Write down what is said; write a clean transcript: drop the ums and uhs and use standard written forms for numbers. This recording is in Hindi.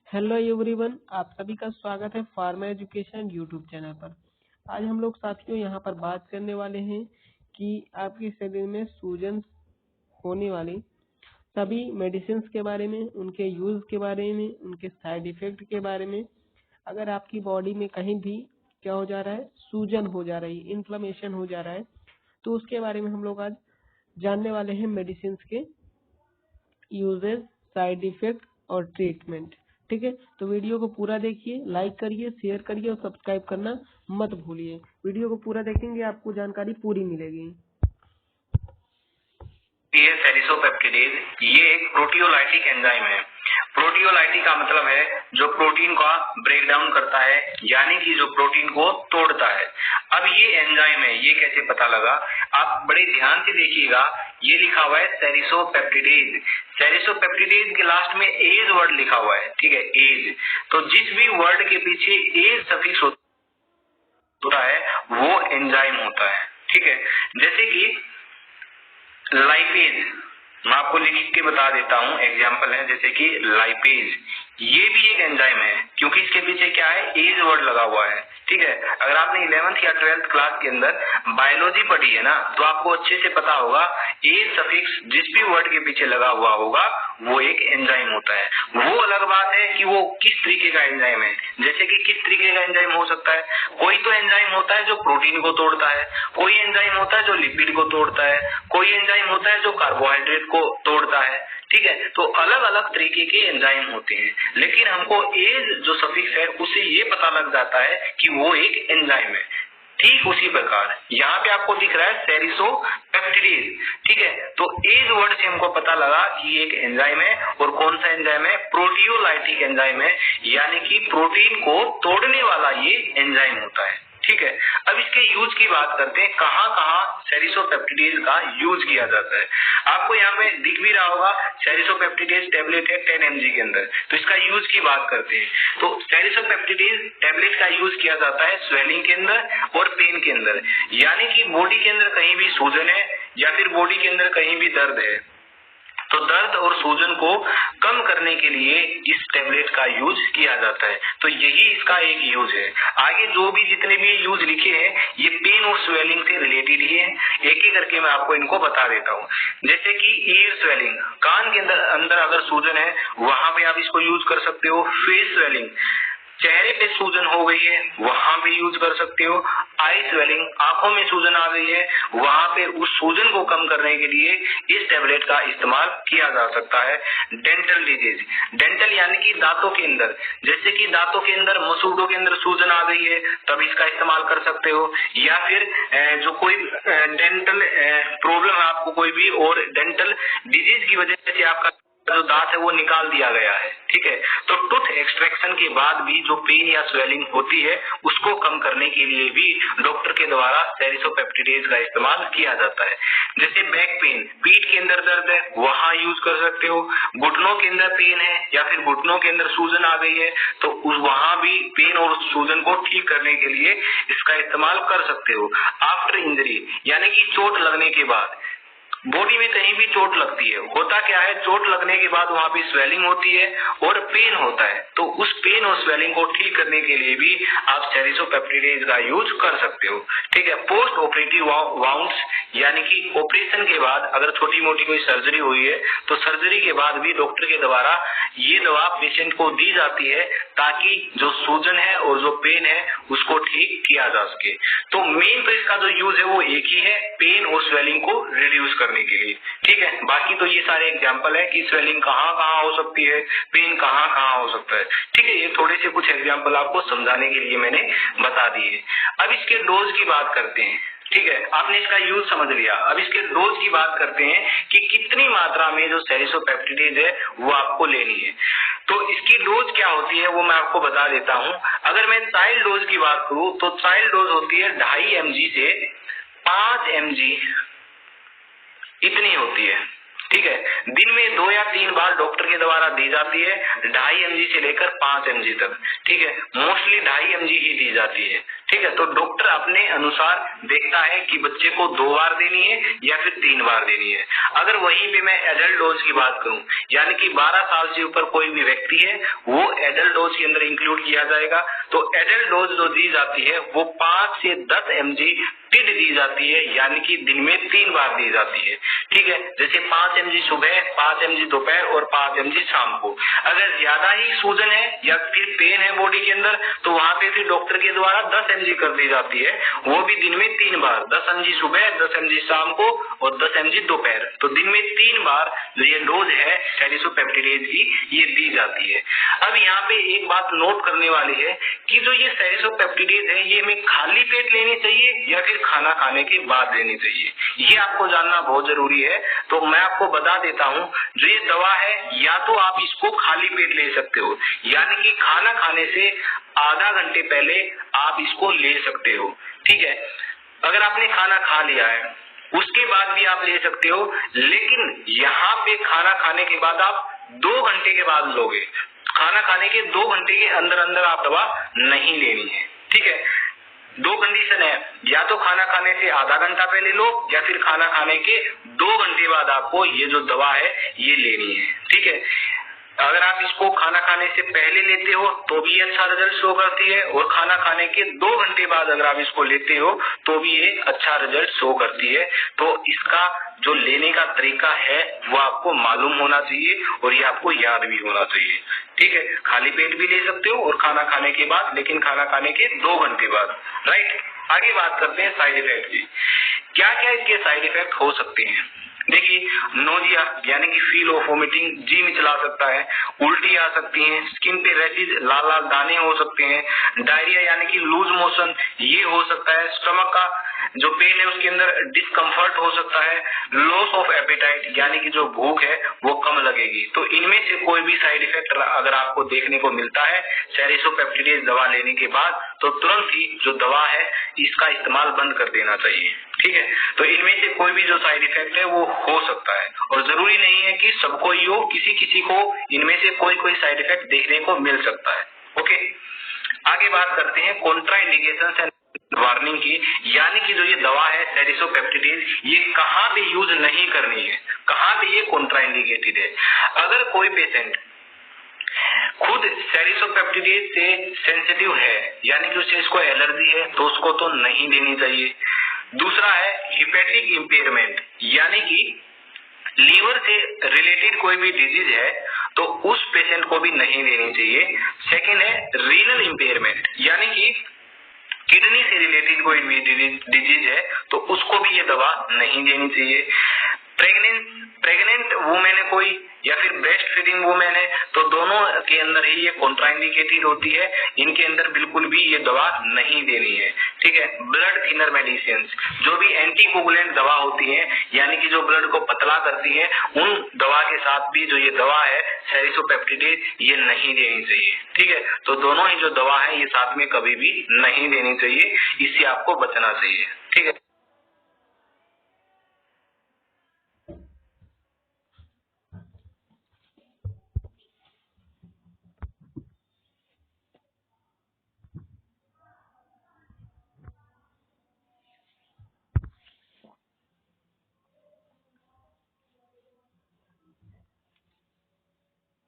हेलो एवरीवन, आप सभी का स्वागत है फार्मा एजुकेशन यूट्यूब चैनल पर। आज हम लोग साथियों यहाँ पर बात करने वाले हैं कि आपके शरीर में सूजन होने वाली सभी मेडिसिन के बारे में, उनके यूज के बारे में, उनके साइड इफेक्ट के बारे में। अगर आपकी बॉडी में कहीं भी क्या हो जा रहा है, सूजन हो जा रही है, इन्फ्लेमेशन हो जा रहा है, तो उसके बारे में हम लोग आज जानने वाले हैं। मेडिसिन के यूजेस, साइड इफेक्ट और ट्रीटमेंट। ठीक है, तो वीडियो को पूरा देखिए, लाइक करिए, शेयर करिए और सब्सक्राइब करना मत भूलिए। वीडियो को पूरा देखेंगे, आपको जानकारी पूरी मिलेगी। सेरिसोपेप्टिडेज ये एक प्रोटियोलाइटिक एंजाइम है। प्रोटियोलाइटिक का मतलब है जो प्रोटीन का ब्रेक डाउन करता है, यानी कि जो प्रोटीन को तोड़ता है। अब ये एंजाइम है, ये कैसे पता लगा? आप बड़े ध्यान से देखिएगा, ये लिखा हुआ है सेरिसोपेप्टिडेज। सेरिसोपेप्टिडेज के लास्ट में एज वर्ड लिखा हुआ है, ठीक है, एज। तो जिस भी वर्ड के पीछे एज सफिक्स होता है वो एंजाइम होता है, ठीक है। जैसे कि लाइपेज, मैं आपको लिख के बता देता हूँ, एग्जाम्पल है जैसे कि लाइपेज, ये भी एक एंजाइम है, क्योंकि इसके पीछे क्या है, एज वर्ड लगा हुआ है, ठीक है। अगर आपने 11th या 12th क्लास के अंदर बायोलॉजी पढ़ी है ना, तो आपको अच्छे से पता होगा एज सफिक्स जिस भी वर्ड के पीछे लगा हुआ होगा वो एक एंजाइम होता है। वो अलग बात है कि वो किस तरीके का एंजाइम है। जैसे कि किस तरीके का एंजाइम हो सकता है, कोई तो एंजाइम होता है जो प्रोटीन को तोड़ता है, कोई एंजाइम होता है जो लिपिड को तोड़ता है, कोई एंजाइम होता है जो कार्बोहाइड्रेट को तोड़ता है, ठीक है। तो अलग अलग तरीके के एंजाइम होते हैं, लेकिन हमको एज जो सफिक्स है उससे ये पता लग जाता है कि वो एक एंजाइम है। ठीक उसी प्रकार यहाँ पे आपको दिख रहा है सेरिसोपेप्टिडेज, ठीक है। तो एज वर्ड से हमको पता लगा कि एक एंजाइम है, और कौन सा एंजाइम है, प्रोटियोलाइटिक एंजाइम है, यानी कि प्रोटीन को तोड़ने वाला ये एंजाइम होता है, ठीक है। अब इसके यूज की बात करते हैं, कहाँ कहाँ सेरिसोपेप्टिडेज का यूज किया जाता है। आपको यहाँ पे दिख भी रहा होगा, सेरिसोपेप्टिडेज टेबलेट है 10 mg के अंदर। तो इसका यूज की बात करते हैं, तो सेरिसोपेप्टिडेज टेबलेट का यूज किया जाता है स्वेलिंग के अंदर और पेन के अंदर, यानी कि बॉडी के अंदर कहीं भी सूजन है या फिर बॉडी के अंदर कहीं भी दर्द है, तो दर्द और सूजन को कम करने के लिए इस टेबलेट का यूज किया जाता है। तो यही इसका एक यूज है। आगे जो भी जितने भी यूज लिखे हैं ये पेन और स्वेलिंग से रिलेटेड ही है। एक एक करके मैं आपको इनको बता देता हूँ। जैसे कि ईयर स्वेलिंग, कान के अंदर अगर सूजन है वहां पे आप इसको यूज कर सकते हो। फेस स्वेलिंग, चेहरे पे सूजन हो गई है वहां पे यूज कर सकते हो। आई स्वेलिंग, आंखों में सूजन आ गई है, वहां पे उस सूजन को कम करने के लिए इस टेबलेट का इस्तेमाल किया जा सकता है। डेंटल डिजीज, डेंटल यानी कि दांतों के अंदर, जैसे कि दांतों के अंदर मसूड़ों के अंदर सूजन आ गई है तब इसका इस्तेमाल कर सकते हो। या फिर जो कोई डेंटल प्रॉब्लम है आपको कोई भी, और डेंटल डिजीज की वजह से आपका जो दांत है वो निकाल दिया गया है, ठीक है। तो टूथ एक्सट्रैक्शन के बाद भी जो पेन या स्वेलिंग होती है उसको कम करने के लिए भी डॉक्टर के द्वारा सेरिसोपेप्टिडेज का इस्तेमाल किया जाता है। जैसे बैक पेन, पीठ के अंदर दर्द है वहां यूज कर सकते हो। घुटनों के अंदर पेन है या फिर घुटनों के अंदर सूजन आ गई है तो वहां भी पेन और सूजन को ठीक करने के लिए इसका इस्तेमाल कर सकते हो। आफ्टर इंजरी, यानी कि चोट लगने के बाद, बॉडी में कहीं भी चोट लगती है, होता क्या है, चोट लगने के बाद वहां पे स्वेलिंग होती है और पेन होता है, तो उस पेन और स्वेलिंग को ठीक करने के लिए भी आप सेरिसोपेप्टिडेज का यूज कर सकते हो, ठीक है। पोस्ट ऑपरेटिव वाउंड्स, यानी कि ऑपरेशन के बाद अगर छोटी मोटी कोई सर्जरी हुई है तो सर्जरी के बाद भी डॉक्टर के द्वारा ये दवा पेशेंट को दी जाती है ताकि जो सूजन है और जो पेन है उसको ठीक किया जा सके। तो मेन तो इसका जो यूज है वो एक ही है, पेन और स्वेलिंग को रिड्यूस करने के लिए, ठीक है। बाकी तो ये सारे एग्जांपल है कि स्वेलिंग कहाँ कहाँ हो सकती है, पेन कहाँ कहाँ हो सकता है, ठीक है। ये थोड़े से कुछ एग्जांपल आपको समझाने के लिए मैंने बता दिए। अब इसके डोज की बात करते हैं, ठीक है। आपने इसका यूज समझ लिया, अब इसके डोज की बात करते हैं कि कितनी मात्रा में जो सेरिसोपेप्टिडेज है वो आपको लेनी है। तो इसकी डोज क्या होती है वो मैं आपको बता देता हूं। अगर मैं चाइल्ड डोज की बात करूं तो चाइल्ड डोज होती है 2.5 mg से 5 mg, इतनी होती है, ठीक है। दिन में 2 या 3 बार डॉक्टर के द्वारा दी जाती है 2.5 mg से लेकर 5 mg तक, ठीक है। मोस्टली 2.5 mg ही दी जाती है, ठीक है। तो डॉक्टर अपने अनुसार देखता है कि बच्चे को 2 बार देनी है या फिर 3 बार देनी है। अगर वहीं पे मैं एडल्ट डोज की बात करूं, यानी कि 12 साल से ऊपर कोई भी व्यक्ति है वो एडल्ट डोज के अंदर इंक्लूड किया जाएगा। तो एडल्ट डोज जो दी जाती है वो 5 से 10 mg टिड दी जाती है, यानी कि दिन में 3 बार दी जाती है, ठीक है। जैसे 5 mg सुबह, 5 mg दोपहर और 5 mg शाम को। अगर ज्यादा ही सूजन है या फिर पेन है बॉडी के अंदर तो वहां पे फिर डॉक्टर के द्वारा 10 mg कर दी जाती है, वो भी दिन में 3 बार, 10 mg सुबह, 10 mg शाम को और 10 mg दोपहर। तो दिन में 3 बार जो ये डोज है सेरिसोपेप्टिडेज की ये दी जाती है। अब यहाँ पे एक बात नोट करने वाली है कि जो ये सेरिसोपेप्टिडेज है ये हमें खाली पेट लेनी चाहिए या फिर खाना खाने के बाद लेनी चाहिए, ये आपको जानना बहुत जरूरी है। तो मैं आपको बता देता हूँ, जो ये दवा है या तो आप इसको खाली पेट ले सकते हो, यानी कि खाना खाने से आधा घंटे पहले आप इसको ले सकते हो, ठीक है। अगर आपने खाना खा लिया है उसके बाद भी आप ले सकते हो, लेकिन यहाँ पे खाना खाने के बाद आप 2 घंटे के बाद लोगे। खाना खाने के 2 घंटे के अंदर अंदर आप दवा नहीं लेनी है, ठीक है। 2 कंडीशन है, या तो खाना खाने से आधा घंटा पहले लो या फिर खाना खाने के 2 घंटे बाद आपको ये जो दवा है ये लेनी है, ठीक है। अगर आप इसको खाना खाने से पहले लेते हो तो भी अच्छा रिजल्ट शो करती है, और खाना खाने के 2 घंटे बाद अगर आप इसको लेते हो तो भी ये अच्छा रिजल्ट शो करती है। तो इसका जो लेने का तरीका है वो आपको मालूम होना चाहिए और ये आपको याद भी होना चाहिए, ठीक है। खाली पेट भी ले सकते हो और खाना खाने के बाद, लेकिन खाना खाने के 2 घंटे बाद, राइट। आगे बात करते हैं साइड इफेक्ट की। क्या क्या इसके साइड इफेक्ट हो सकते हैं। देखिए, नोजिया यानी कि फील ऑफ वोमिटिंग, जी मिचला सकता है, उल्टी आ सकती है, स्किन पे रैशेज, लाल लाल दाने हो सकते हैं, डायरिया यानी कि लूज मोशन ये हो सकता है, स्टमक का जो पेन है उसके अंदर डिस्कम्फर्ट हो सकता है, लॉस ऑफ एपेटाइट यानी कि जो भूख है वो कम लगेगी। तो इनमें से कोई भी साइड इफेक्ट अगर आपको देखने को मिलता है सेरिसोपेप्टिडेज दवा लेने के बाद तो तुरंत ही जो दवा है इसका इस्तेमाल बंद कर देना चाहिए, ठीक है। तो इनमें से कोई भी जो साइड इफेक्ट है वो हो सकता है, और जरूरी नहीं है कि सबको ही हो, किसी किसी को इनमें से कोई साइड इफेक्ट देखने को मिल सकता है, ओके। आगे बात करते हैं कॉन्ट्राइंडिकेशंस एंड वार्निंग की, यानी कि जो ये दवा है सेरिसोपेप्टिडेज ये कहाँ पे यूज नहीं करनी है, कहाँ पे ये कॉन्ट्राइंडिकेटेड है। अगर कोई पेशेंट खुद सेरिसोपेप्टिडेज से सेंसिटिव है, यानी कि उसे इसको एलर्जी है, तो उसको तो नहीं देनी चाहिए। दूसरा है हिपेटिक इंपेयरमेंट, यानी कि लीवर से रिलेटेड कोई भी डिजीज है तो उस पेशेंट को भी नहीं देनी चाहिए। सेकेंड है रीनल इंपेयरमेंट, यानी कि किडनी से रिलेटेड कोई भी डिजीज है तो उसको भी ये दवा नहीं देनी चाहिए। प्रेग्नेंट वुमेन है कोई या फिर ब्रेस्ट फीडिंग वुमेन है तो दोनों के अंदर ही ये कॉन्ट्राइंडिकेटेड होती है, इनके अंदर बिल्कुल भी ये दवा नहीं देनी है, ठीक है। ब्लड थिनर मेडिसिन, जो भी एंटीकोगुलेंट दवा होती है यानी कि जो ब्लड को पतला करती है, उन दवा के साथ भी जो ये दवा है सेरिसोपेप्टिडेज ये नहीं देनी चाहिए, ठीक है। तो दोनों ही जो दवा है ये साथ में कभी भी नहीं देनी चाहिए, इससे आपको बचना चाहिए, ठीक है।